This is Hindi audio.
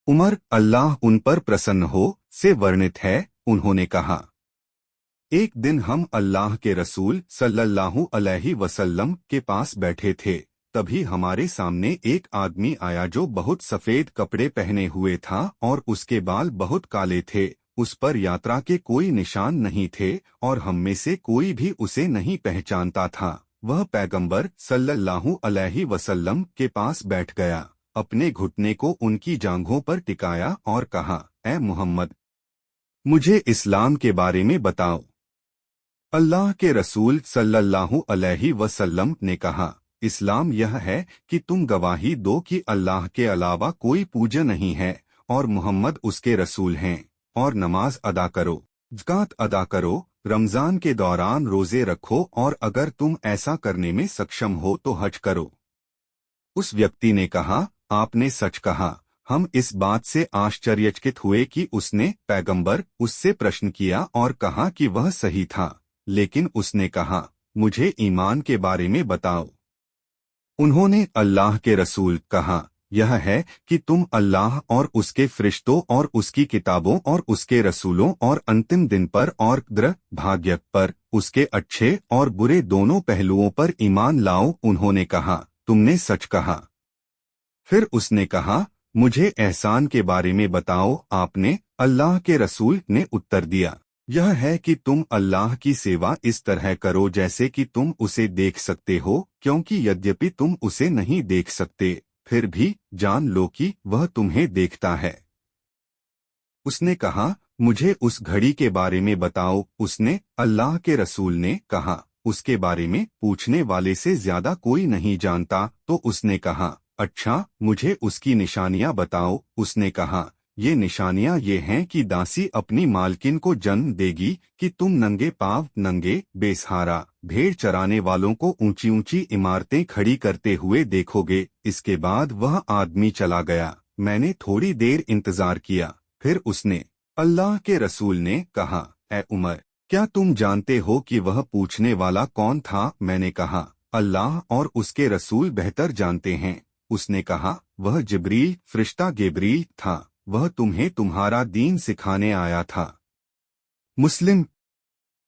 उमर अल्लाह उन पर प्रसन्न हो से वर्णित है। उन्होंने कहा, एक दिन हम अल्लाह के रसूल सल्लल्लाहु अलैहि वसल्लम के पास बैठे थे। तभी हमारे सामने एक आदमी आया जो बहुत सफेद कपड़े पहने हुए था और उसके बाल बहुत काले थे। उस पर यात्रा के कोई निशान नहीं थे और हम में से कोई भी उसे नहीं पहचानता था। वह पैगंबर सल्लल्लाहु अलैहि वसल्लम के पास बैठ गया, अपने घुटने को उनकी जांघों पर टिकाया और कहा, ए मुहम्मद, मुझे इस्लाम के बारे में बताओ। अल्लाह के रसूल सल्लल्लाहु अलैहि वसल्लम ने कहा, इस्लाम यह है कि तुम गवाही दो कि अल्लाह के अलावा कोई पूज्य नहीं है और मोहम्मद उसके रसूल हैं, और नमाज अदा करो, ज़कात अदा करो, रमज़ान के दौरान रोज़े रखो और अगर तुम ऐसा करने में सक्षम हो तो हज करो। उस व्यक्ति ने कहा, आपने सच कहा। हम इस बात से आश्चर्यचकित हुए कि उसने पैगंबर उससे प्रश्न किया और कहा कि वह सही था, लेकिन उसने कहा, मुझे ईमान के बारे में बताओ। उन्होंने अल्लाह के रसूल कहा, यह है कि तुम अल्लाह और उसके फरिश्तों और उसकी किताबों और उसके रसूलों और अंतिम दिन पर और दृढ़ भाग्य पर, उसके अच्छे और बुरे दोनों पहलुओं पर ईमान लाओ। उन्होंने कहा, तुमने सच कहा। फिर उसने कहा, मुझे एहसान के बारे में बताओ। आपने अल्लाह के रसूल ने उत्तर दिया, यह है कि तुम अल्लाह की सेवा इस तरह करो जैसे कि तुम उसे देख सकते हो, क्योंकि यद्यपि तुम उसे नहीं देख सकते, फिर भी जान लो कि वह तुम्हें देखता है। उसने कहा, मुझे उस घड़ी के बारे में बताओ। उसने अल्लाह के रसूल ने कहा, उसके बारे में पूछने वाले से ज्यादा कोई नहीं जानता। तो उसने कहा, अच्छा, मुझे उसकी निशानियां बताओ। उसने कहा, ये निशानियां ये हैं कि दासी अपनी मालकिन को जन्म देगी कि तुम नंगे पांव, नंगे, बेसहारा, भेड़ चराने वालों को ऊंची ऊंची इमारतें खड़ी करते हुए देखोगे। इसके बाद वह आदमी चला गया। मैंने थोड़ी देर इंतजार किया, फिर उसने अल्लाह के रसूल ने कहा, ए उमर, क्या तुम जानते हो कि वह पूछने वाला कौन था? मैंने कहा, अल्लाह और उसके रसूल बेहतर जानते हैं। उसने कहा, वह जिब्रील, फरिश्ता गेब्रील था। वह तुम्हें तुम्हारा दीन सिखाने आया था। मुस्लिम।